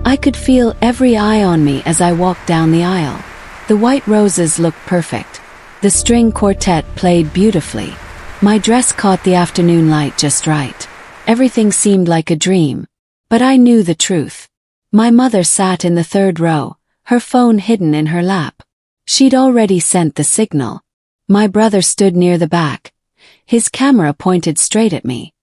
I could feel every eye on me as I walked down the aisle. The white roses looked perfect. The string quartet played beautifully. My dress caught the afternoon light just right. Everything seemed like a dream. But I knew the truth. My mother sat in the third row, her phone hidden in her lap. She'd already sent the signal. My brother stood near the back. His camera pointed straight at me.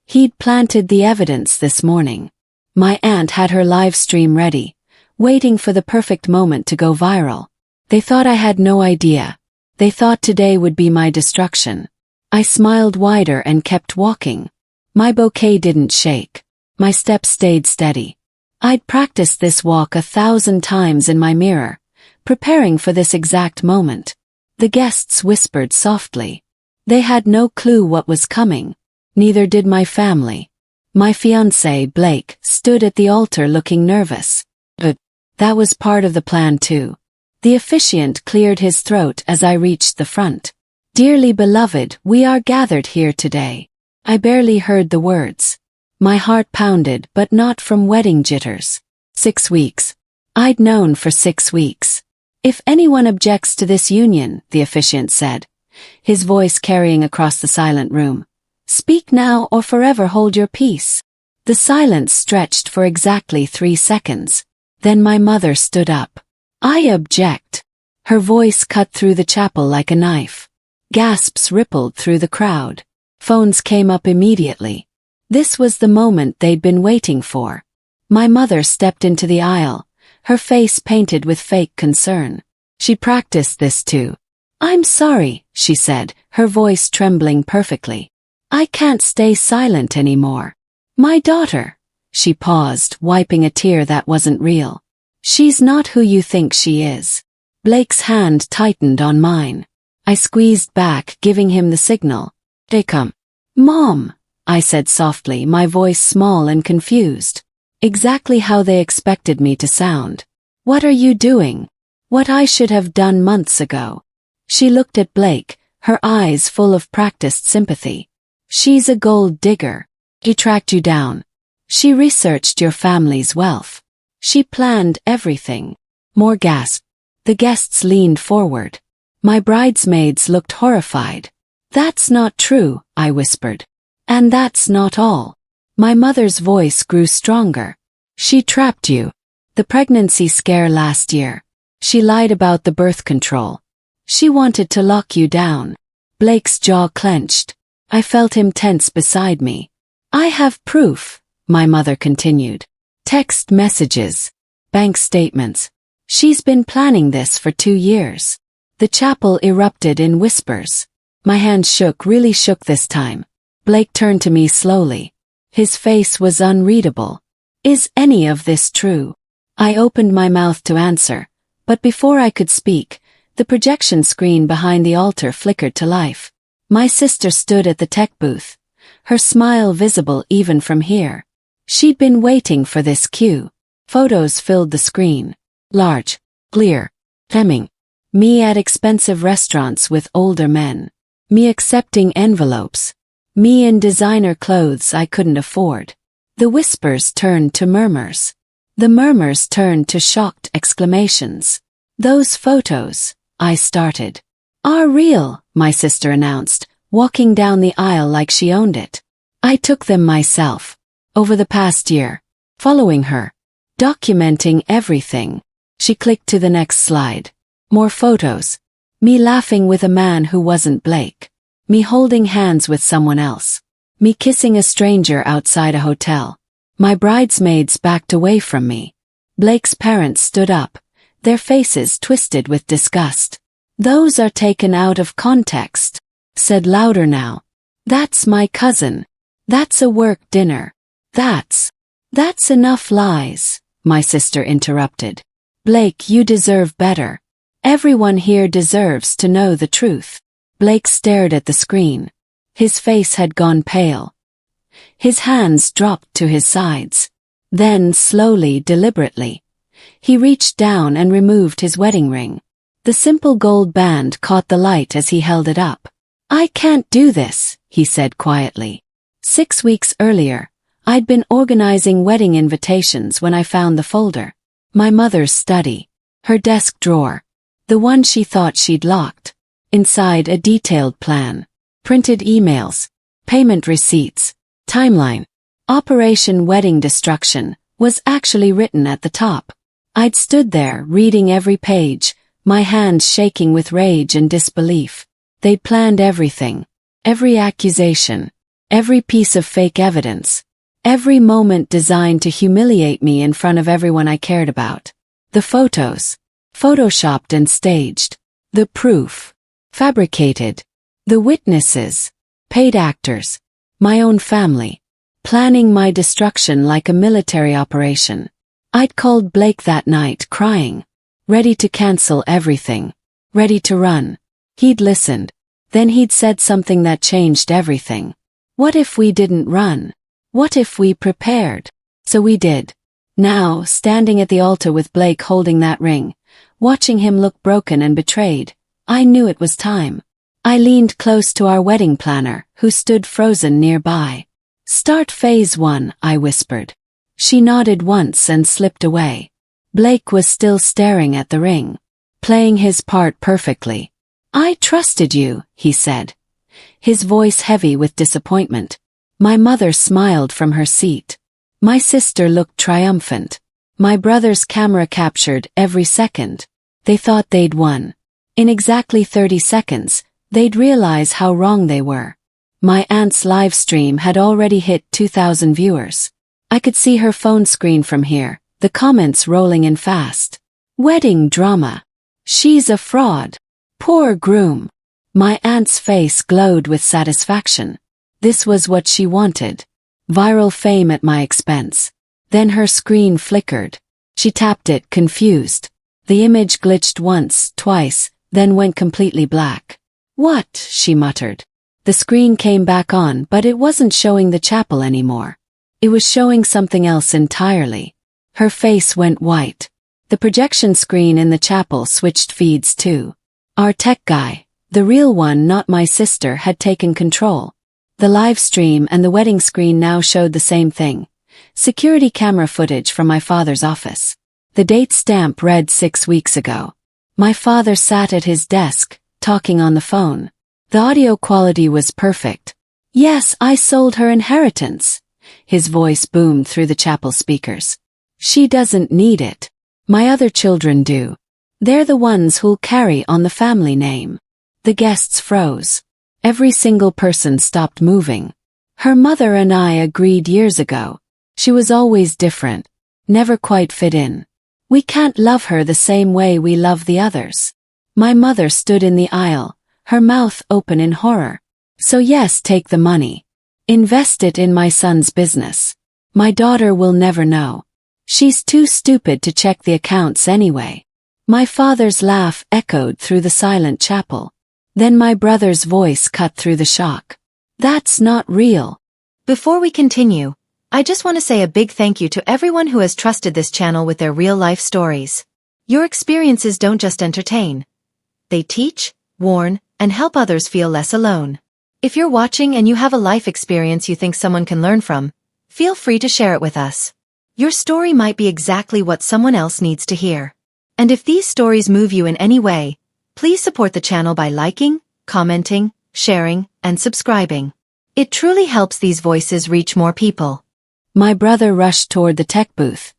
He'd planted the evidence this morning. My aunt had her live stream ready, waiting for the perfect moment to go viral. They thought I had no idea. They thought today would be my destruction. I smiled wider and kept walking. My bouquet didn't shake. My steps stayed steady. I'd practiced this walk 1,000 times in my mirror, preparing for this exact moment. The guests whispered softly. They had no clue what was coming. Neither did my family. My fiancé, Blake, stood at the altar looking nervous. But that was part of the plan too. The officiant cleared his throat as I reached the front. "Dearly beloved, we are gathered here today." I barely heard the words. My heart pounded, but not from wedding jitters. 6 weeks. I'd known for 6 weeks. "If anyone objects to this union," the officiant said, his voice carrying across the silent room, "speak now or forever hold your peace." The silence stretched for exactly 3 seconds. Then my mother stood up. "I object." Her voice cut through the chapel like a knife. Gasps rippled through the crowd. Phones came up immediately. This was the moment they'd been waiting for. My mother stepped into the aisle, her face painted with fake concern. She practiced this too. "I'm sorry," she said, her voice trembling perfectly. "I can't stay silent anymore. My daughter." She paused, wiping a tear that wasn't real. "She's not who you think she is." Blake's hand tightened on mine. I squeezed back, giving him the signal. "They come." "Mom," I said softly, my voice small and confused. Exactly how they expected me to sound. "What are you doing?" "What I should have done months ago." She looked at Blake, her eyes full of practiced sympathy. "She's a gold digger. He tracked you down. She researched your family's wealth. She planned everything." More gasp. The guests leaned forward. My bridesmaids looked horrified. "That's not true," I whispered. "And that's not all." My mother's voice grew stronger. "She trapped you. The pregnancy scare last year. She lied about the birth control. She wanted to lock you down." Blake's jaw clenched. I felt him tense beside me. "I have proof," my mother continued. "Text messages. Bank statements. She's been planning this for 2 years." The chapel erupted in whispers. My hand shook, really shook this time. Blake turned to me slowly. His face was unreadable. "Is any of this true?" I opened my mouth to answer, but before I could speak, the projection screen behind the altar flickered to life. My sister stood at the tech booth, her smile visible even from here. She'd been waiting for this cue. Photos filled the screen. Large, clear, flaming. Me at expensive restaurants with older men. Me accepting envelopes. Me in designer clothes I couldn't afford. The whispers turned to murmurs. The murmurs turned to shocked exclamations. "Those photos," I started. "Are real," my sister announced, walking down the aisle like she owned it. "I took them myself. Over the past year. Following her. Documenting everything." She clicked to the next slide. More photos. Me laughing with a man who wasn't Blake. Me holding hands with someone else. Me kissing a stranger outside a hotel. My bridesmaids backed away from me. Blake's parents stood up, their faces twisted with disgust. "Those are taken out of context," said louder now. "That's my cousin. That's a work dinner. That's enough lies," my sister interrupted. "Blake, you deserve better. Everyone here deserves to know the truth." Blake stared at the screen. His face had gone pale. His hands dropped to his sides. Then, slowly, deliberately, he reached down and removed his wedding ring. The simple gold band caught the light as he held it up. "I can't do this," he said quietly. 6 weeks earlier, I'd been organizing wedding invitations when I found the folder. My mother's study. Her desk drawer. The one she thought she'd locked. Inside a detailed plan. Printed emails. Payment receipts. Timeline. Operation Wedding Destruction was actually written at the top. I'd stood there reading every page, my hands shaking with rage and disbelief. They'd planned everything. Every accusation. Every piece of fake evidence. Every moment designed to humiliate me in front of everyone I cared about. The photos. Photoshopped and staged. The proof. Fabricated. The witnesses. Paid actors. My own family. Planning my destruction like a military operation. I'd called Blake that night crying. Ready to cancel everything. Ready to run. He'd listened. Then he'd said something that changed everything. What if we didn't run? What if we prepared? So we did. Now, standing at the altar with Blake holding that ring, watching him look broken and betrayed, I knew it was time. I leaned close to our wedding planner, who stood frozen nearby. "Start phase 1, I whispered. She nodded once and slipped away. Blake was still staring at the ring, playing his part perfectly. "I trusted you," he said, his voice heavy with disappointment. My mother smiled from her seat. My sister looked triumphant. My brother's camera captured every second. They thought they'd won. In exactly 30 seconds, they'd realize how wrong they were. My aunt's live stream had already hit 2,000 viewers. I could see her phone screen from here, the comments rolling in fast. "Wedding drama. She's a fraud. Poor groom." My aunt's face glowed with satisfaction. This was what she wanted. Viral fame at my expense. Then her screen flickered. She tapped it, confused. The image glitched once, twice, then went completely black. "What?" she muttered. The screen came back on, but it wasn't showing the chapel anymore. It was showing something else entirely. Her face went white. The projection screen in the chapel switched feeds too. Our tech guy, the real one, not my sister, had taken control. The live stream and the wedding screen now showed the same thing. Security camera footage from my father's office. The date stamp read 6 weeks ago. My father sat at his desk, talking on the phone. The audio quality was perfect. "Yes, I sold her inheritance." His voice boomed through the chapel speakers. "She doesn't need it. My other children do. They're the ones who'll carry on the family name." The guests froze. Every single person stopped moving. Her mother and I agreed years ago. She was always different. Never quite fit in. We can't love her the same way we love the others. My mother stood in the aisle, her mouth open in horror. "So yes, take the money. Invest it in my son's business. My daughter will never know. She's too stupid to check the accounts anyway." My father's laugh echoed through the silent chapel. Then my brother's voice cut through the shock. "That's not real." Before we continue, I just want to say a big thank you to everyone who has trusted this channel with their real-life stories. Your experiences don't just entertain. They teach, warn, and help others feel less alone. If you're watching and you have a life experience you think someone can learn from, feel free to share it with us. Your story might be exactly what someone else needs to hear. And if these stories move you in any way, please support the channel by liking, commenting, sharing, and subscribing. It truly helps these voices reach more people. My brother rushed toward the tech booth.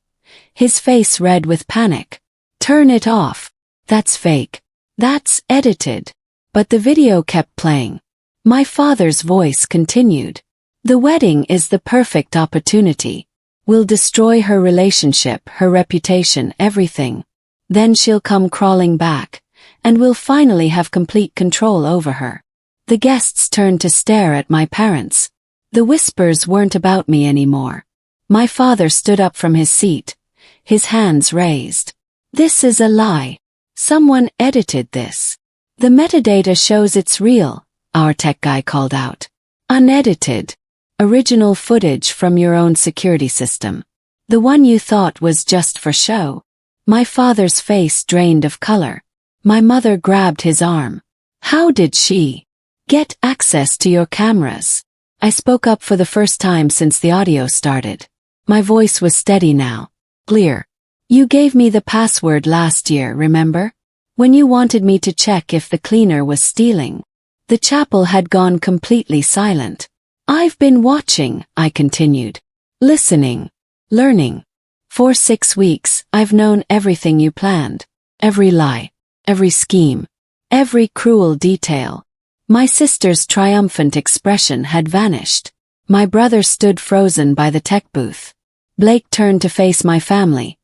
His face red with panic. "Turn it off. That's fake. That's edited." But the video kept playing. My father's voice continued. "The wedding is the perfect opportunity. We'll destroy her relationship, her reputation, everything. Then she'll come crawling back, and we'll finally have complete control over her." The guests turned to stare at my parents. The whispers weren't about me anymore. My father stood up from his seat, his hands raised. "This is a lie. Someone edited this. The metadata shows it's real," our tech guy called out. "Unedited. Original footage from your own security system. The one you thought was just for show." My father's face drained of color. My mother grabbed his arm. "How did she get access to your cameras?" I spoke up for the first time since the audio started. My voice was steady now. Clear. You gave me the password last year, remember? When you wanted me to check if the cleaner was stealing. The chapel had gone completely silent. I've been watching, I continued. Listening. Learning. For 6 weeks, I've known everything you planned. Every lie. Every scheme. Every cruel detail. My sister's triumphant expression had vanished. My brother stood frozen by the tech booth. Blake turned to face my family.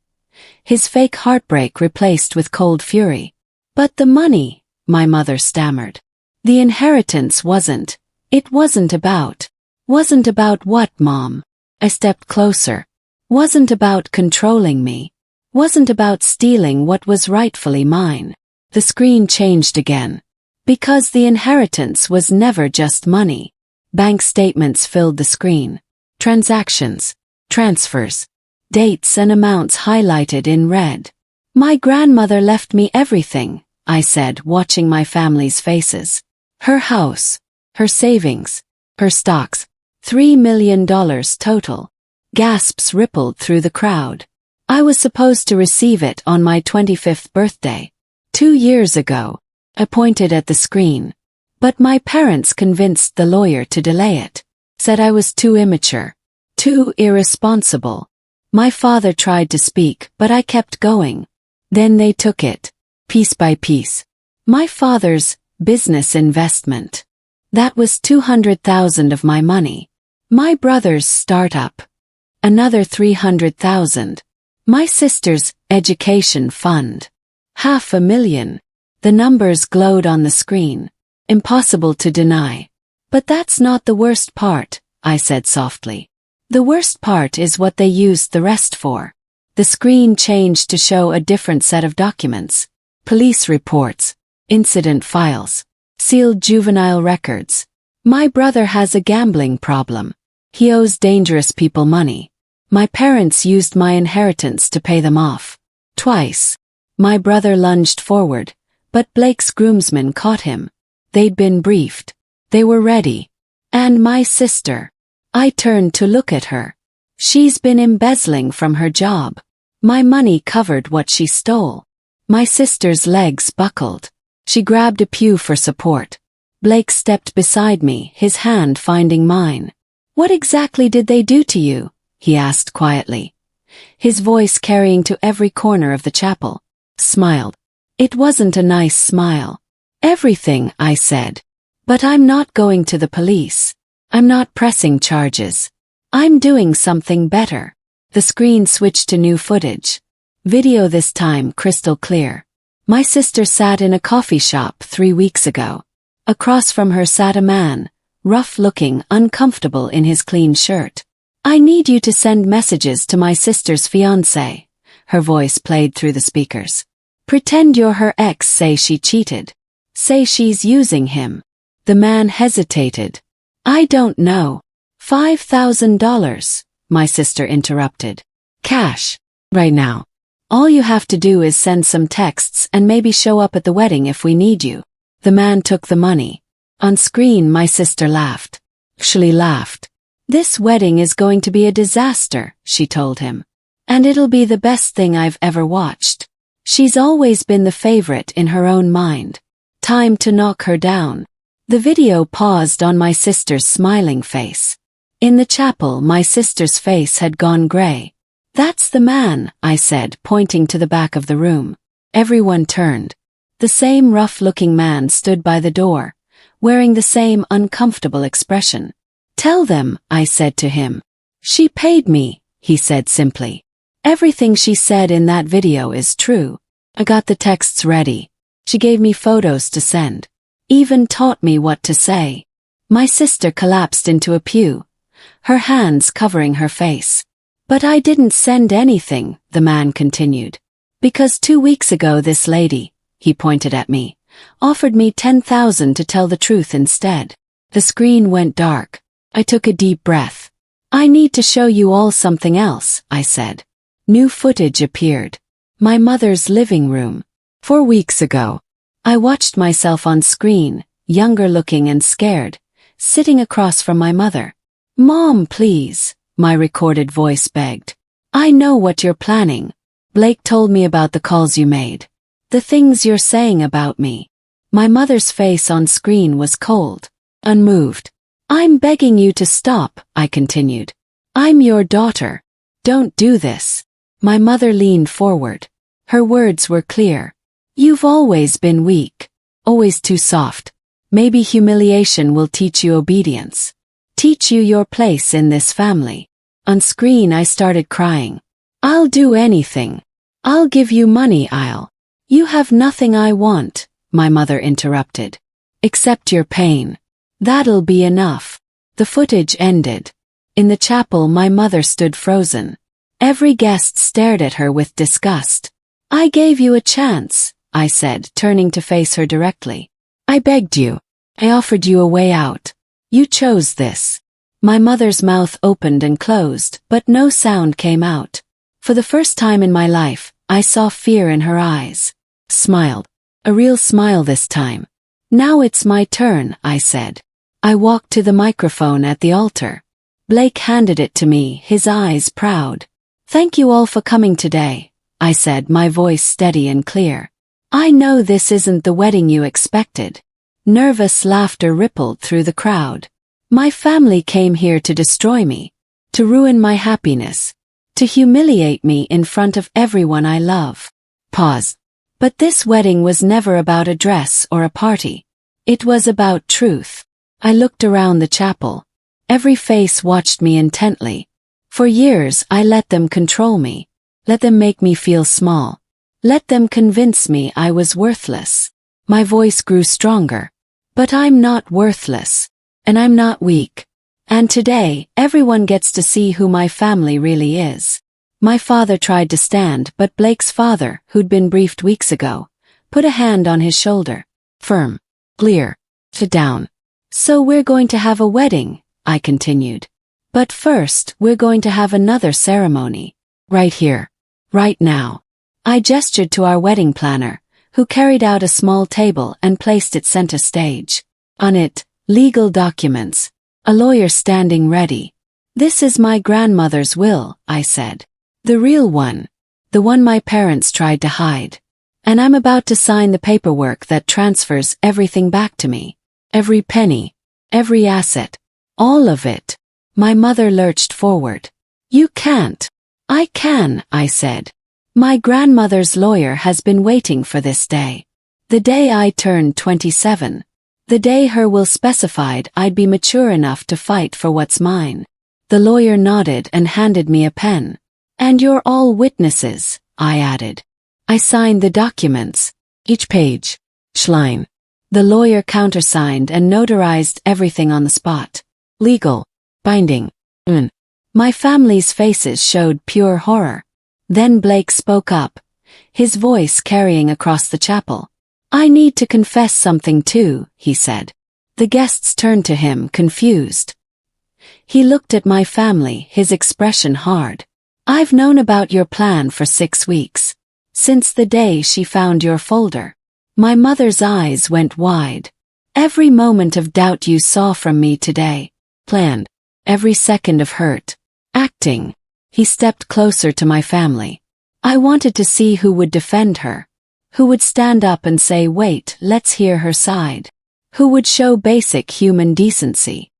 His fake heartbreak replaced with cold fury. But the money, my mother stammered. The inheritance wasn't. It wasn't about. Wasn't about what, Mom? I stepped closer. Wasn't about controlling me. Wasn't about stealing what was rightfully mine. The screen changed again. Because the inheritance was never just money. Bank statements filled the screen. Transactions. Transfers. Dates and amounts highlighted in red. My grandmother left me everything, I said, watching my family's faces. Her house. Her savings. Her stocks. $3 million total. Gasps rippled through the crowd. I was supposed to receive it on my 25th birthday. 2 years ago. I pointed at the screen. But my parents convinced the lawyer to delay it. Said I was too immature. Too irresponsible. My father tried to speak, but I kept going. Then they took it. Piece by piece. My father's business investment. That was $200,000 of my money. My brother's startup. Another $300,000. My sister's education fund. $500,000. The numbers glowed on the screen. Impossible to deny. But that's not the worst part, I said softly. The worst part is what they used the rest for. The screen changed to show a different set of documents. Police reports. Incident files. Sealed juvenile records. My brother has a gambling problem. He owes dangerous people money. My parents used my inheritance to pay them off. Twice. My brother lunged forward, but Blake's groomsmen caught him. They'd been briefed. They were ready. And my sister. I turned to look at her. She's been embezzling from her job. My money covered what she stole. My sister's legs buckled. She grabbed a pew for support. Blake stepped beside me, his hand finding mine. What exactly did they do to you? He asked quietly. His voice carrying to every corner of the chapel. Smiled. It wasn't a nice smile. Everything, I said. But I'm not going to the police. I'm not pressing charges. I'm doing something better. The screen switched to new footage. Video this time crystal clear. My sister sat in a coffee shop 3 weeks ago. Across from her sat a man, rough-looking, uncomfortable in his clean shirt. I need you to send messages to my sister's fiancé. Her voice played through the speakers. Pretend you're her ex, say she cheated. Say she's using him. The man hesitated. I don't know. $5,000, my sister interrupted. Cash. Right now. All you have to do is send some texts and maybe show up at the wedding if we need you. The man took the money. On screen, my sister laughed. Actually laughed. This wedding is going to be a disaster, she told him. And it'll be the best thing I've ever watched. She's always been the favorite in her own mind. Time to knock her down. The video paused on my sister's smiling face. In the chapel, my sister's face had gone gray. That's the man, I said, pointing to the back of the room. Everyone turned. The same rough-looking man stood by the door, wearing the same uncomfortable expression. Tell them, I said to him. She paid me, he said simply. Everything she said in that video is true. I got the texts ready. She gave me photos to send. Even taught me what to say. My sister collapsed into a pew, her hands covering her face. But I didn't send anything, the man continued. Because 2 weeks ago this lady, he pointed at me, offered me $10,000 to tell the truth instead. The screen went dark. I took a deep breath. I need to show you all something else, I said. New footage appeared. My mother's living room. 4 weeks ago. I watched myself on screen, younger looking and scared, sitting across from my mother. "Mom, please," my recorded voice begged. "I know what you're planning. Blake told me about the calls you made. The things you're saying about me." My mother's face on screen was cold, unmoved. "I'm begging you to stop," I continued. "I'm your daughter. Don't do this." My mother leaned forward. Her words were clear. "You've always been weak, always too soft. Maybe humiliation will teach you obedience. Teach you your place in this family." On screen I started crying. "I'll do anything. I'll give you money, You have nothing I want," my mother interrupted. "Except your pain. That'll be enough." The footage ended. In the chapel my mother stood frozen. Every guest stared at her with disgust. "I gave you a chance," I said, turning to face her directly. "I begged you. I offered you a way out. You chose this." My mother's mouth opened and closed, but no sound came out. For the first time in my life, I saw fear in her eyes. Smiled. A real smile this time. "Now it's my turn," I said. I walked to the microphone at the altar. Blake handed it to me, his eyes proud. "Thank you all for coming today," I said, my voice steady and clear. "I know this isn't the wedding you expected." Nervous laughter rippled through the crowd. "My family came here to destroy me, to ruin my happiness, to humiliate me in front of everyone I love." Pause. But this wedding was never about a dress or a party. It was about truth. I looked around the chapel. Every face watched me intently. For years I let them control me. Let them make me feel small. Let them convince me I was worthless. My voice grew stronger. But I'm not worthless. And I'm not weak. And today, everyone gets to see who my family really is. My father tried to stand, but Blake's father, who'd been briefed weeks ago, put a hand on his shoulder. "Firm. Clear. Sit down." "So we're going to have a wedding," I continued. "But first, we're going to have another ceremony. Right here. Right now." I gestured to our wedding planner, who carried out a small table and placed it center stage. On it, legal documents. A lawyer standing ready. "This is my grandmother's will," I said. "The real one. The one my parents tried to hide. And I'm about to sign the paperwork that transfers everything back to me. Every penny. Every asset. All of it." My mother lurched forward. "You can't." "I can," I said. "My grandmother's lawyer has been waiting for this day. The day I turned 27. The day her will specified I'd be mature enough to fight for what's mine." The lawyer nodded and handed me a pen. "And you're all witnesses," I added. I signed the documents. Each page. Schlein. The lawyer countersigned and notarized everything on the spot. Legal. Binding. My family's faces showed pure horror. Then Blake spoke up, his voice carrying across the chapel. "I need to confess something too," he said. The guests turned to him, confused. He looked at my family, his expression hard. "I've known about your plan for 6 weeks. Since the day she found your folder." My mother's eyes went wide. "Every moment of doubt you saw from me today. Planned. Every second of hurt. Acting." He stepped closer to my family. "I wanted to see who would defend her. Who would stand up and say, 'Wait, let's hear her side.' Who would show basic human decency."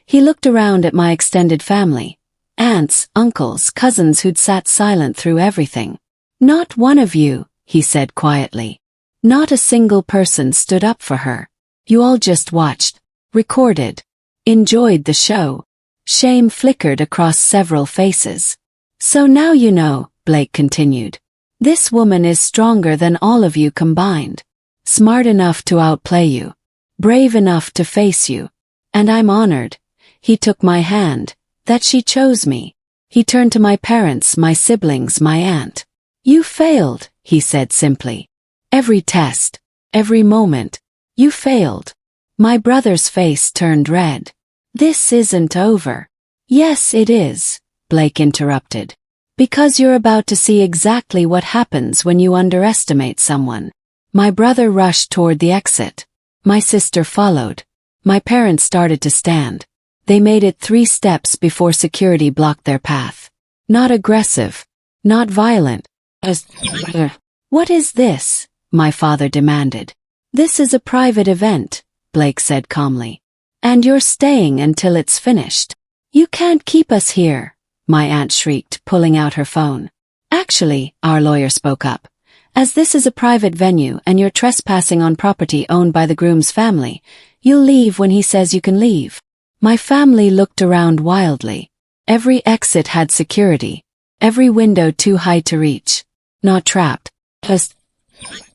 He looked around at my extended family. Aunts, uncles, cousins who'd sat silent through everything. "Not one of you," he said quietly. "Not a single person stood up for her. You all just watched, recorded, enjoyed the show." Shame flickered across several faces. "So now you know," Blake continued. "This woman is stronger than all of you combined. Smart enough to outplay you. Brave enough to face you. And I'm honored." He took my hand. "That she chose me." He turned to my parents, my siblings, my aunt. "You failed," he said simply. "Every test. Every moment. You failed." My brother's face turned red. "This isn't over." "Yes, it is," Blake interrupted. "Because you're about to see exactly what happens when you underestimate someone." My brother rushed toward the exit. My sister followed. My parents started to stand. They made it 3 steps before security blocked their path. Not aggressive. Not violent. What is this? My father demanded. This is a private event, Blake said calmly. And you're staying until it's finished. You can't keep us here, my aunt shrieked, pulling out her phone. Actually, our lawyer spoke up. As this is a private venue and you're trespassing on property owned by the groom's family, you'll leave when he says you can leave. My family looked around wildly. Every exit had security. Every window too high to reach. Not trapped. Just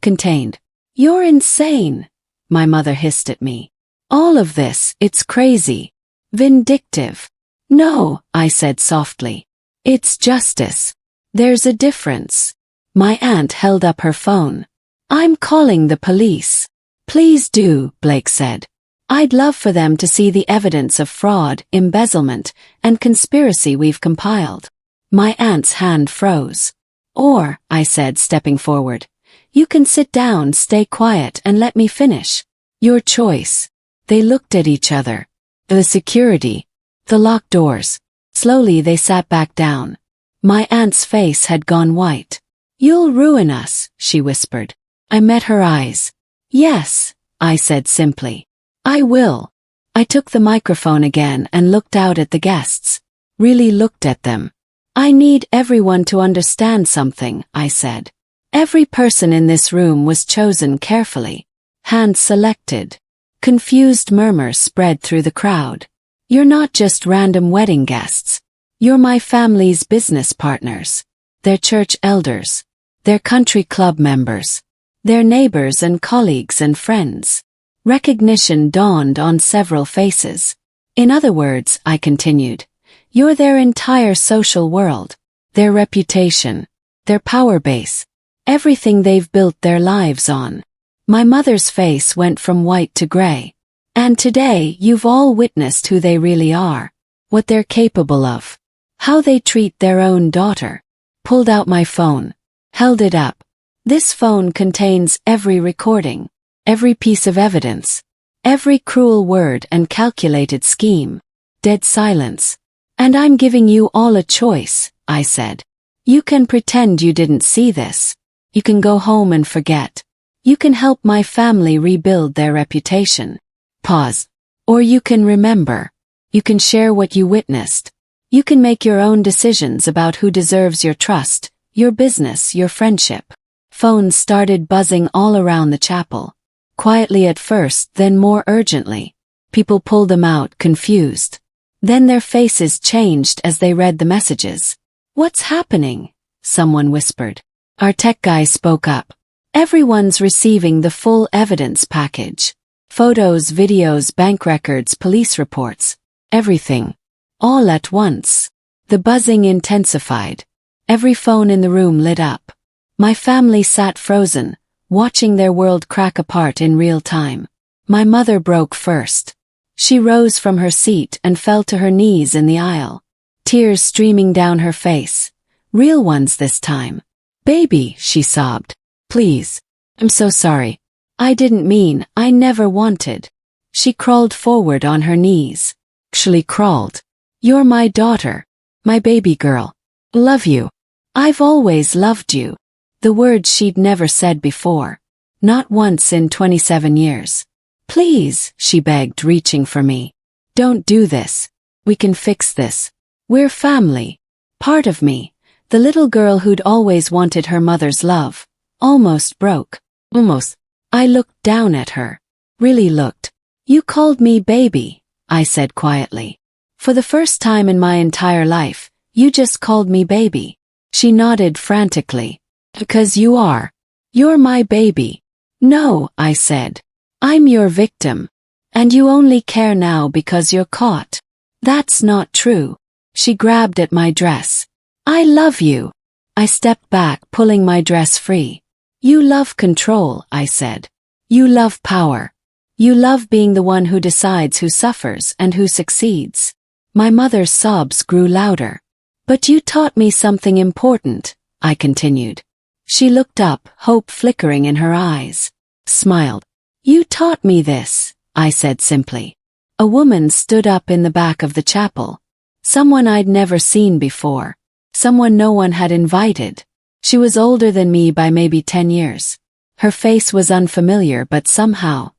contained. You're insane, my mother hissed at me. All of this, it's crazy. Vindictive. No, I said softly. It's justice. There's a difference. My aunt held up her phone. I'm calling the police. Please do, Blake said. I'd love for them to see the evidence of fraud, embezzlement, and conspiracy we've compiled. My aunt's hand froze. Or, I said, stepping forward, you can sit down, stay quiet, and let me finish. Your choice. They looked at each other. The security. The locked doors. Slowly they sat back down. My aunt's face had gone white. You'll ruin us, she whispered. I met her eyes. Yes, I said simply. I will. I took the microphone again and looked out at the guests. Really looked at them. I need everyone to understand something, I said. Every person in this room was chosen carefully. Hand-selected. Confused murmurs spread through the crowd. You're not just random wedding guests. You're my family's business partners. They're church elders. They're country club members. They're neighbors and colleagues and friends. Recognition dawned on several faces. In other words, I continued, you're their entire social world, their reputation, their power base, everything they've built their lives on. My mother's face went from white to gray. And today you've all witnessed who they really are, what they're capable of, how they treat their own daughter. Pulled out my phone, held it up. This phone contains every recording, every piece of evidence, every cruel word and calculated scheme. Dead silence. And I'm giving you all a choice, I said. You can pretend you didn't see this. You can go home and forget. You can help my family rebuild their reputation. Pause. Or you can remember. You can share what you witnessed. You can make your own decisions about who deserves your trust, your business, your friendship. Phones started buzzing all around the chapel. Quietly at first, then more urgently. People pulled them out, confused. Then their faces changed as they read the messages. What's happening? Someone whispered. Our tech guy spoke up. Everyone's receiving the full evidence package. Photos, videos, bank records, police reports. Everything. All at once. The buzzing intensified. Every phone in the room lit up. My family sat frozen, watching their world crack apart in real time. My mother broke first. She rose from her seat and fell to her knees in the aisle. Tears streaming down her face. Real ones this time. Baby, she sobbed. Please. I'm so sorry. I didn't mean, I never wanted. She crawled forward on her knees. Actually crawled. You're my daughter. My baby girl. Love you. I've always loved you. The words she'd never said before. Not once in 27 years. Please, she begged, reaching for me. Don't do this. We can fix this. We're family. Part of me, the little girl who'd always wanted her mother's love, almost broke. Almost. I looked down at her. Really looked. You called me baby, I said quietly. For the first time in my entire life, you just called me baby. She nodded frantically. Because you are. You're my baby. No, I said. I'm your victim. And you only care now because you're caught. That's not true. She grabbed at my dress. I love you. I stepped back, pulling my dress free. You love control, I said. You love power. You love being the one who decides who suffers and who succeeds. My mother's sobs grew louder. But you taught me something important, I continued. She looked up, hope flickering in her eyes. Smiled. You taught me this, I said simply. A woman stood up in the back of the chapel. Someone I'd never seen before. Someone no one had invited. She was older than me by maybe 10 years. Her face was unfamiliar but somehow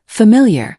familiar.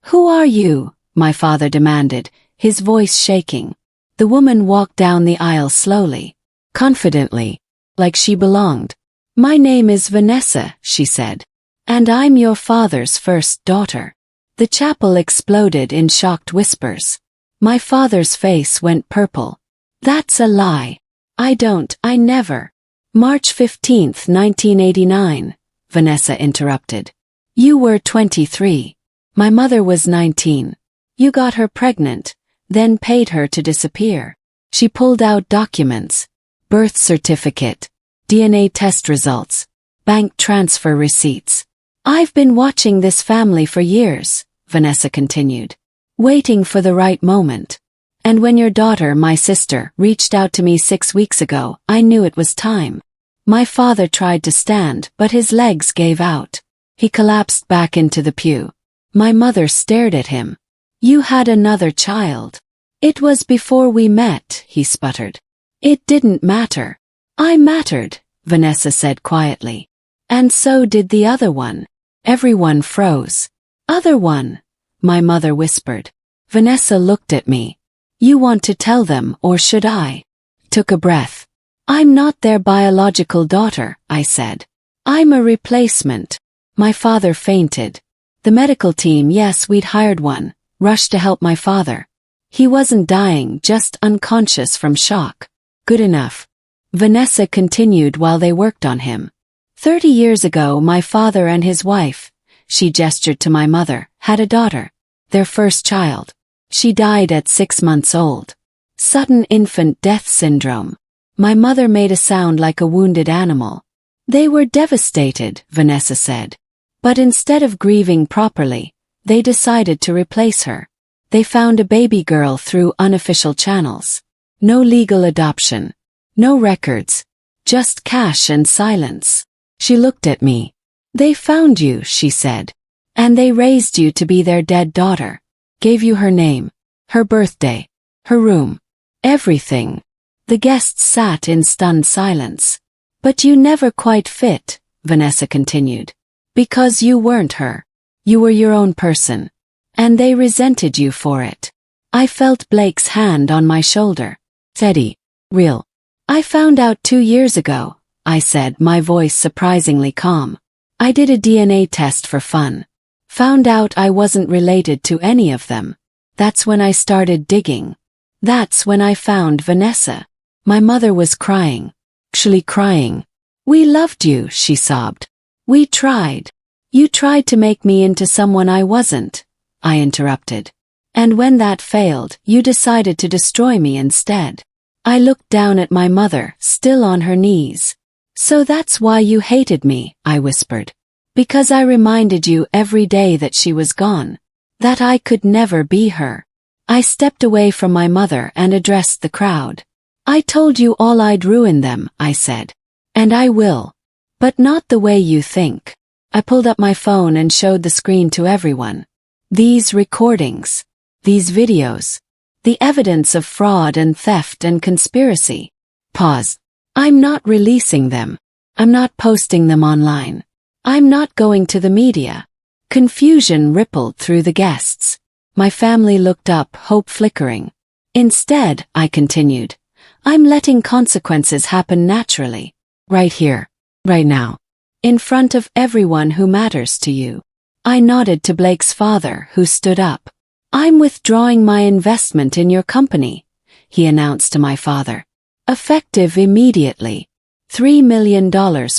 "Who are you?" my father demanded, his voice shaking. The woman walked down the aisle slowly, confidently, like she belonged. "My name is Vanessa," she said. "And I'm your father's first daughter." The chapel exploded in shocked whispers. My father's face went purple. "That's a lie. I never." "March 15th, 1989, Vanessa interrupted. "You were 23. My mother was 19. You got her pregnant, then paid her to disappear." She pulled out documents, birth certificate, DNA test results, bank transfer receipts. "I've been watching this family for years," Vanessa continued, "waiting for the right moment. And when your daughter, my sister, reached out to me 6 weeks ago, I knew it was time." My father tried to stand, but his legs gave out. He collapsed back into the pew. My mother stared at him. "You had another child." "It was before we met," he sputtered. "It didn't matter." "I mattered," Vanessa said quietly. "And so did the other one." Everyone froze. "Other one?" my mother whispered. Vanessa looked at me. "You want to tell them, or should I?" Took a breath. "I'm not their biological daughter," I said. "I'm a replacement." My father fainted. The medical team, yes, we'd hired one, rushed to help my father. He wasn't dying, just unconscious from shock. "Good enough." Vanessa continued while they worked on him. 30 years ago, my father and his wife, she gestured to my mother, had a daughter. Their first child. She died at 6 months old. Sudden infant death syndrome. My mother made a sound like a wounded animal. "They were devastated," Vanessa said. "But instead of grieving properly, they decided to replace her. They found a baby girl through unofficial channels. No legal adoption. No records. Just cash and silence." She looked at me. "They found you," she said. "And they raised you to be their dead daughter. Gave you her name, her birthday, her room, everything." The guests sat in stunned silence. "But you never quite fit," Vanessa continued. "Because you weren't her. You were your own person. And they resented you for it." I felt Blake's hand on my shoulder. "Teddy, real." "I found out 2 years ago," I said, my voice surprisingly calm. "I did a DNA test for fun. Found out I wasn't related to any of them. That's when I started digging. That's when I found Vanessa." My mother was crying. Actually crying. "We loved you," she sobbed. "We tried. You tried to make me into someone I wasn't," I interrupted. "And when that failed, you decided to destroy me instead." I looked down at my mother, still on her knees. "So that's why you hated me," I whispered. "Because I reminded you every day that she was gone. That I could never be her." I stepped away from my mother and addressed the crowd. "I told you all I'd ruin them," I said. "And I will. But not the way you think." I pulled up my phone and showed the screen to everyone. These recordings. These videos. The evidence of fraud and theft and conspiracy. Pause. "I'm not releasing them. I'm not posting them online. I'm not going to the media." Confusion rippled through the guests. My family looked up, hope flickering. "Instead," I continued, "I'm letting consequences happen naturally. Right here. Right now. In front of everyone who matters to you." I nodded to Blake's father, who stood up. "I'm withdrawing my investment in your company," he announced to my father. "Effective immediately. $3 million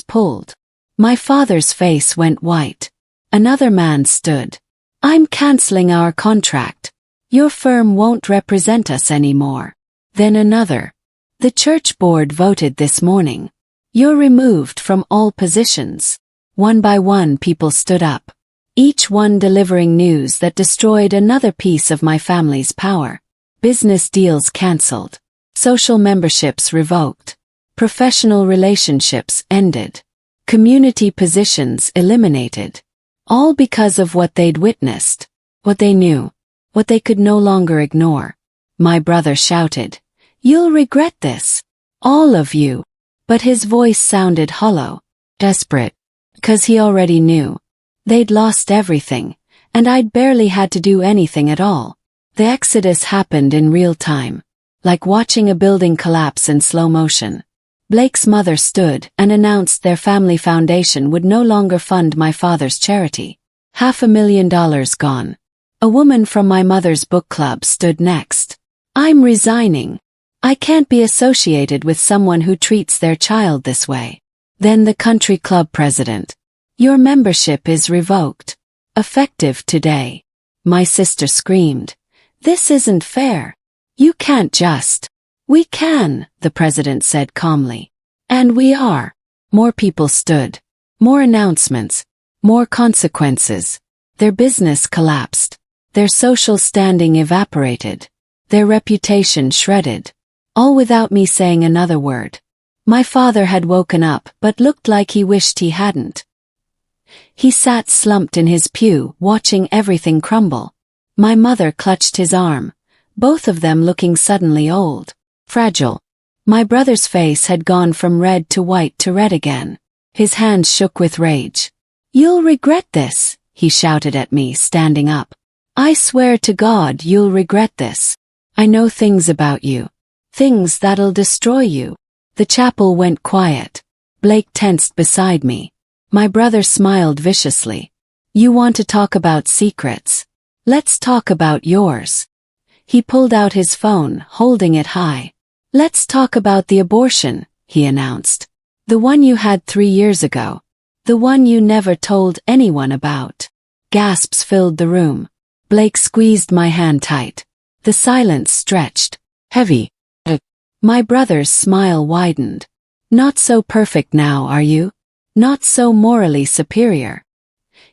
pulled." My father's face went white. Another man stood. "I'm canceling our contract. Your firm won't represent us anymore." Then another. "The church board voted this morning. You're removed from all positions." One by one people stood up. Each one delivering news that destroyed another piece of my family's power. Business deals cancelled. Social memberships revoked. Professional relationships ended. Community positions eliminated. All because of what they'd witnessed. What they knew. What they could no longer ignore. My brother shouted, "You'll regret this. All of you." But his voice sounded hollow, desperate. 'Cause he already knew. They'd lost everything, and I'd barely had to do anything at all. The exodus happened in real time, like watching a building collapse in slow motion. Blake's mother stood and announced their family foundation would no longer fund my father's charity. $500,000 gone. A woman from my mother's book club stood next. "I'm resigning. I can't be associated with someone who treats their child this way." Then the country club president. "Your membership is revoked. Effective today." My sister screamed, "This isn't fair. You can't just." "We can," the president said calmly. "And we are." More people stood. More announcements. More consequences. Their business collapsed. Their social standing evaporated. Their reputation shredded. All without me saying another word. My father had woken up but looked like he wished he hadn't. He sat slumped in his pew, watching everything crumble. My mother clutched his arm, both of them looking suddenly old, fragile. My brother's face had gone from red to white to red again. His hands shook with rage. "You'll regret this," he shouted at me, standing up. "I swear to God you'll regret this. I know things about you. Things that'll destroy you." The chapel went quiet. Blake tensed beside me. My brother smiled viciously. "You want to talk about secrets? Let's talk about yours." He pulled out his phone, holding it high. "Let's talk about the abortion," he announced. "The one you had 3 years ago. The one you never told anyone about." Gasps filled the room. Blake squeezed my hand tight. The silence stretched. Heavy. My brother's smile widened. "Not so perfect now, are you? Not so morally superior?"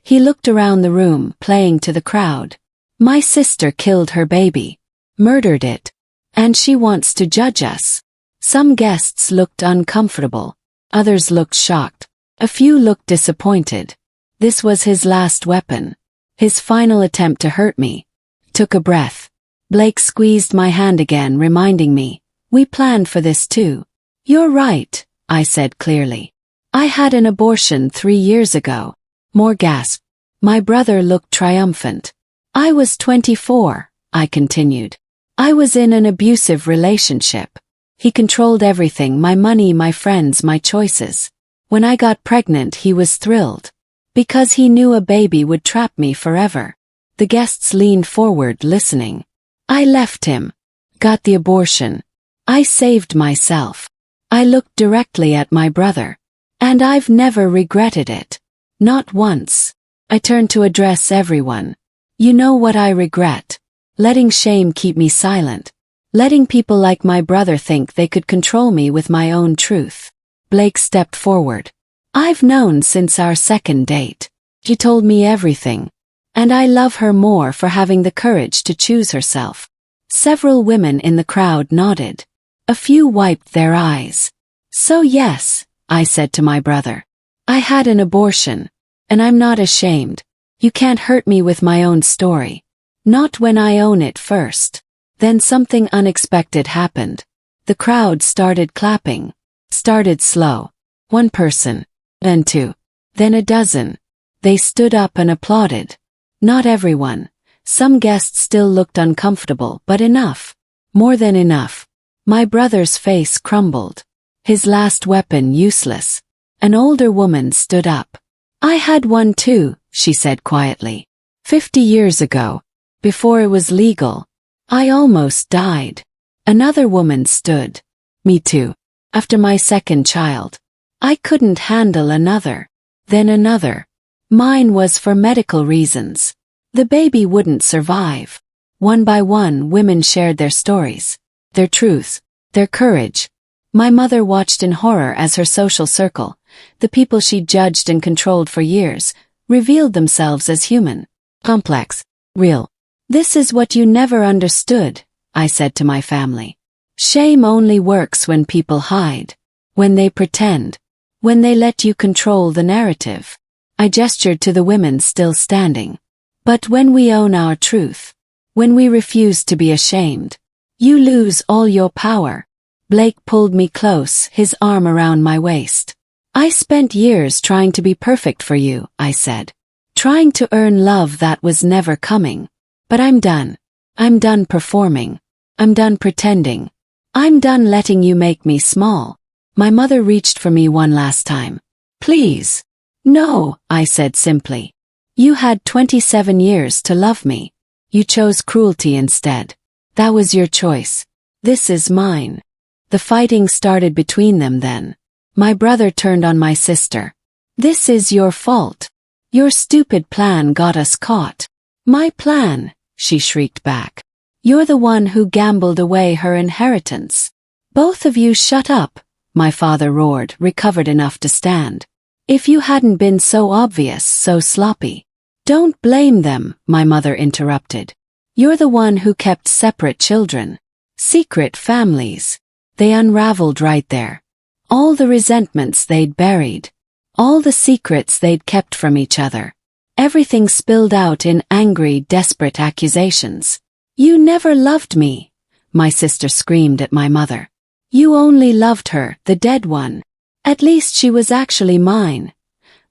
He looked around the room, playing to the crowd. "My sister killed her baby. Murdered it. And she wants to judge us." Some guests looked uncomfortable. Others looked shocked. A few looked disappointed. This was his last weapon. His final attempt to hurt me. Took a breath. Blake squeezed my hand again, reminding me, "We planned for this too." "You're right," I said clearly. "I had an abortion 3 years ago." More gasp. My brother looked triumphant. "I was 24, I continued. "I was in an abusive relationship. He controlled everything, my money, my friends, my choices. When I got pregnant he was thrilled. Because he knew a baby would trap me forever." The guests leaned forward, listening. "I left him. Got the abortion. I saved myself." I looked directly at my brother. "And I've never regretted it. Not once." I turned to address everyone. "You know what I regret? Letting shame keep me silent. Letting people like my brother think they could control me with my own truth." Blake stepped forward. "I've known since our second date. She told me everything. And I love her more for having the courage to choose herself." Several women in the crowd nodded. A few wiped their eyes. "So yes," I said to my brother. "I had an abortion. And I'm not ashamed. You can't hurt me with my own story. Not when I own it first." Then something unexpected happened. The crowd started clapping. Started slow. 1 person. Then 2. Then a dozen. They stood up and applauded. Not everyone. Some guests still looked uncomfortable, but enough. More than enough. My brother's face crumbled. His last weapon useless. An older woman stood up. "I had one too," she said quietly. 50 years ago. Before it was legal. I almost died." Another woman stood. "Me too. After my second child. I couldn't handle another." Then another. "Mine was for medical reasons. The baby wouldn't survive." One by one, women shared their stories. Their truths. Their courage. My mother watched in horror as her social circle, the people she'd judged and controlled for years, revealed themselves as human. Complex. Real. "This is what you never understood," I said to my family. "Shame only works when people hide. When they pretend. When they let you control the narrative." I gestured to the women still standing. But when we own our truth, when we refuse to be ashamed, you lose all your power. Blake pulled me close, his arm around my waist. I spent years trying to be perfect for you, I said. Trying to earn love that was never coming. But I'm done. I'm done performing. I'm done pretending. I'm done letting you make me small. My mother reached for me one last time. Please. No, I said simply. You had 27 years to love me. You chose cruelty instead. That was your choice. This is mine. The fighting started between them then. My brother turned on my sister. This is your fault. Your stupid plan got us caught. My plan, she shrieked back. You're the one who gambled away her inheritance. Both of you shut up, my father roared, recovered enough to stand. If you hadn't been so obvious, so sloppy. Don't blame them, my mother interrupted. You're the one who kept separate children. Secret families. They unraveled right there. All the resentments they'd buried. All the secrets they'd kept from each other. Everything spilled out in angry, desperate accusations. You never loved me, my sister screamed at my mother. You only loved her, the dead one. At least she was actually mine.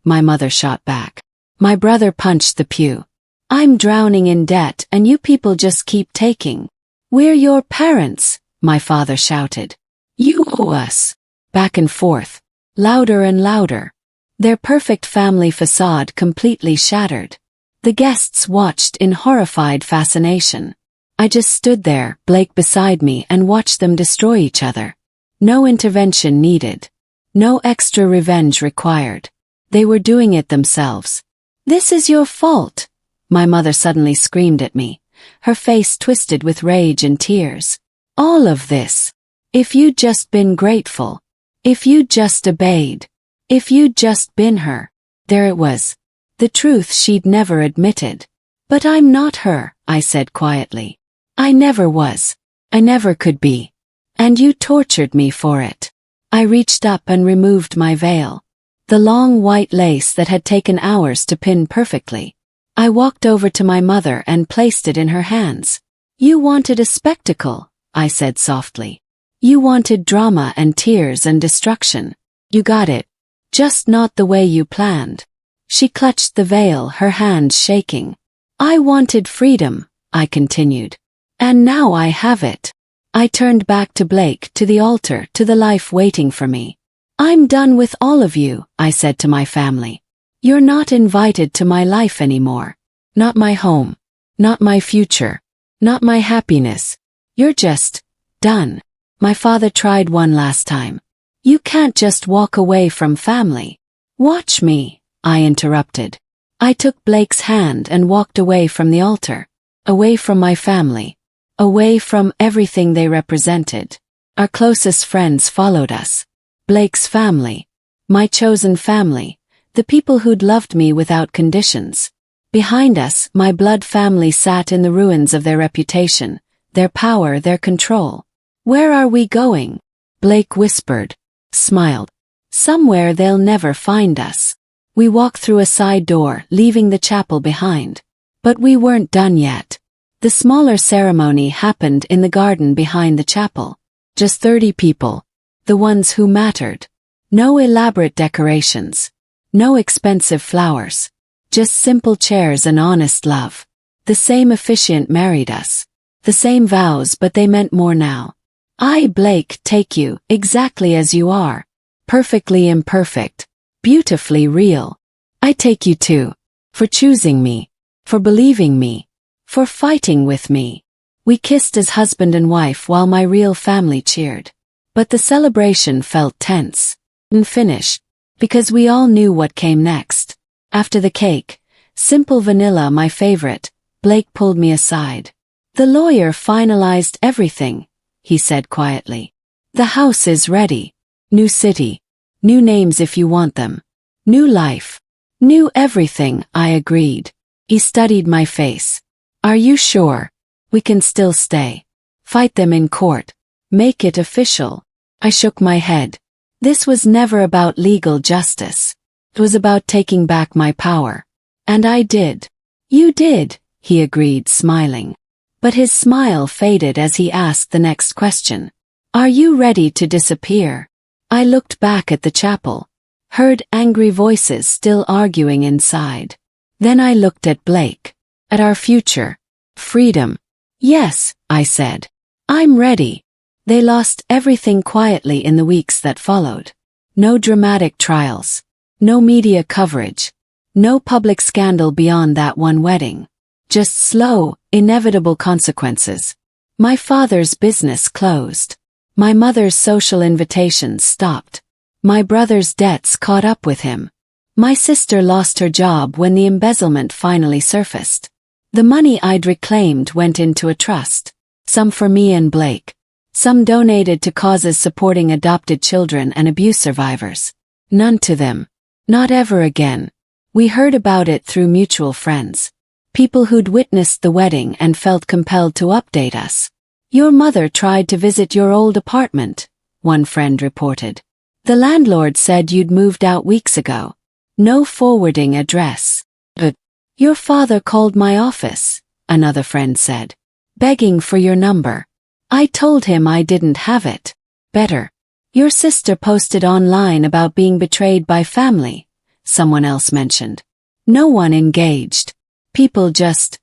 My mother shot back. My brother punched the pew. I'm drowning in debt and you people just keep taking. We're your parents, my father shouted. You owe us. Back and forth. Louder and louder. Their perfect family facade completely shattered. The guests watched in horrified fascination. I just stood there, Blake beside me, and watched them destroy each other. No intervention needed. No extra revenge required. They were doing it themselves. This is your fault, my mother suddenly screamed at me, her face twisted with rage and tears. All of this. If you'd just been grateful. If you'd just obeyed. If you'd just been her. There it was. The truth she'd never admitted. But I'm not her, I said quietly. I never was. I never could be. And you tortured me for it. I reached up and removed my veil. The long white lace that had taken hours to pin perfectly. I walked over to my mother and placed it in her hands. You wanted a spectacle, I said softly. You wanted drama and tears and destruction. You got it. Just not the way you planned. She clutched the veil, her hands shaking. I wanted freedom, I continued. And now I have it. I turned back to Blake, to the altar, to the life waiting for me. I'm done with all of you, I said to my family. You're not invited to my life anymore. Not my home. Not my future. Not my happiness. You're just done. My father tried one last time. You can't just walk away from family. Watch me, I interrupted. I took Blake's hand and walked away from the altar. Away from my family. Away from everything they represented. Our closest friends followed us. Blake's family. My chosen family. The people who'd loved me without conditions. Behind us, my blood family sat in the ruins of their reputation, their power, their control. Where are we going? Blake whispered. Smiled. Somewhere they'll never find us. We walked through a side door, leaving the chapel behind. But we weren't done yet. The smaller ceremony happened in the garden behind the chapel. Just 30 people. The ones who mattered. No elaborate decorations. No expensive flowers. Just simple chairs and honest love. The same officiant married us. The same vows, but they meant more now. I, Blake, take you, exactly as you are. Perfectly imperfect. Beautifully real. I take you too. For choosing me. For believing me. For fighting with me. We kissed as husband and wife while my real family cheered. But the celebration felt tense. And finished. Because we all knew what came next. After the cake, simple vanilla my favorite, Blake pulled me aside. The lawyer finalized everything, he said quietly. The house is ready. New city. New names if you want them. New life. New everything, I agreed. He studied my face. Are you sure? We can still stay. Fight them in court. Make it official. I shook my head. This was never about legal justice. It was about taking back my power. And I did. You did, he agreed, smiling. But his smile faded as he asked the next question. Are you ready to disappear? I looked back at the chapel, heard angry voices still arguing inside. Then I looked at Blake, at our future, freedom. Yes, I said. I'm ready. They lost everything quietly in the weeks that followed. No dramatic trials. No media coverage. No public scandal beyond that one wedding. Just slow, inevitable consequences. My father's business closed. My mother's social invitations stopped. My brother's debts caught up with him. My sister lost her job when the embezzlement finally surfaced. The money I'd reclaimed went into a trust. Some for me and Blake. Some donated to causes supporting adopted children and abuse survivors. None to them. Not ever again. We heard about it through mutual friends. People who'd witnessed the wedding and felt compelled to update us. Your mother tried to visit your old apartment, one friend reported. The landlord said you'd moved out weeks ago. No forwarding address. But your father called my office, another friend said, begging for your number. I told him I didn't have it. Better. Your sister posted online about being betrayed by family, someone else mentioned. No one engaged. People just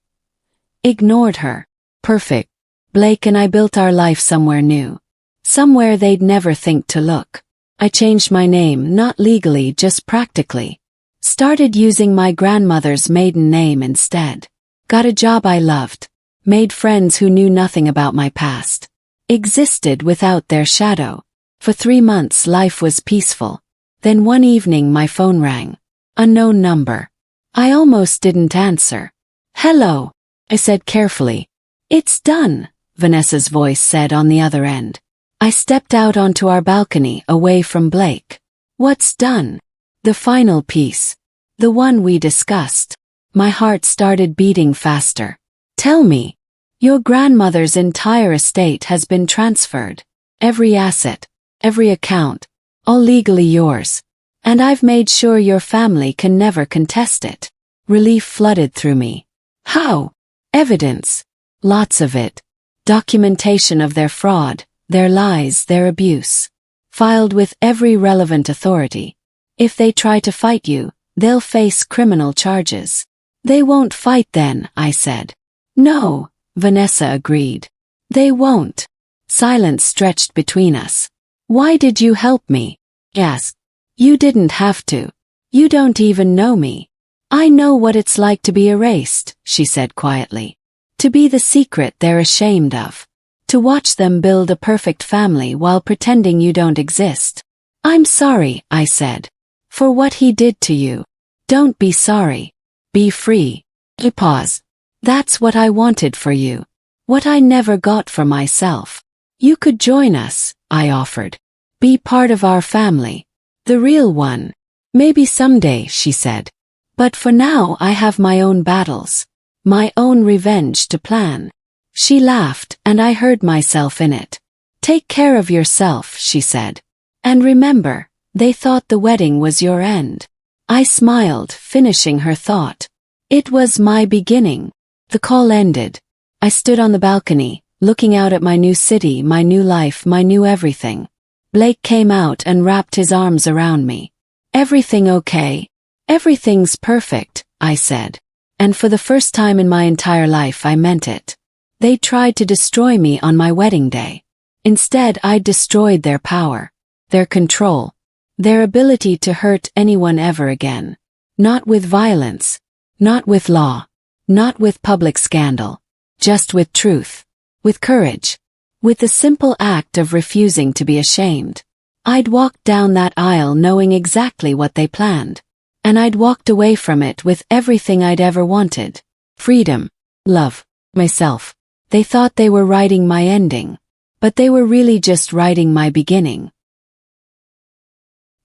ignored her. Perfect. Blake and I built our life somewhere new. Somewhere they'd never think to look. I changed my name, not legally, just practically. Started using my grandmother's maiden name instead. Got a job I loved. Made friends who knew nothing about my past. Existed without their shadow. For 3 months life was peaceful. Then one evening my phone rang. Unknown number. I almost didn't answer. Hello, I said carefully. It's done, Vanessa's voice said on the other end. I stepped out onto our balcony away from Blake. What's done? The final piece. The one we discussed. My heart started beating faster. Tell me. Your grandmother's entire estate has been transferred. Every asset, every account, all legally yours. And I've made sure your family can never contest it. Relief flooded through me. How? Evidence. Lots of it. Documentation of their fraud, their lies, their abuse. Filed with every relevant authority. If they try to fight you, they'll face criminal charges. They won't fight then, I said. No, Vanessa agreed. They won't. Silence stretched between us. Why did you help me? Asked. You didn't have to. You don't even know me. I know what it's like to be erased, she said quietly. To be the secret they're ashamed of. To watch them build a perfect family while pretending you don't exist. I'm sorry, I said. For what he did to you. Don't be sorry. Be free. He paused. That's what I wanted for you. What I never got for myself. You could join us, I offered. Be part of our family. The real one. Maybe someday, she said. But for now I have my own battles. My own revenge to plan. She laughed and I heard myself in it. Take care of yourself, she said. And remember, they thought the wedding was your end. I smiled, finishing her thought. It was my beginning. The call ended. I stood on the balcony, looking out at my new city, my new life, my new everything. Blake came out and wrapped his arms around me. Everything okay? Everything's perfect, I said. And for the first time in my entire life I meant it. They tried to destroy me on my wedding day. Instead I destroyed their power, their control, their ability to hurt anyone ever again. Not with violence, not with law, not with public scandal, just with truth, with courage, with the simple act of refusing to be ashamed. I'd walked down that aisle knowing exactly what they planned. And I'd walked away from it with everything I'd ever wanted. Freedom, love, myself. They thought they were writing my ending. But they were really just writing my beginning.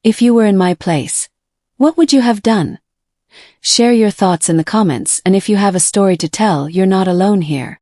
If you were in my place, what would you have done? Share your thoughts in the comments, and if you have a story to tell, you're not alone here.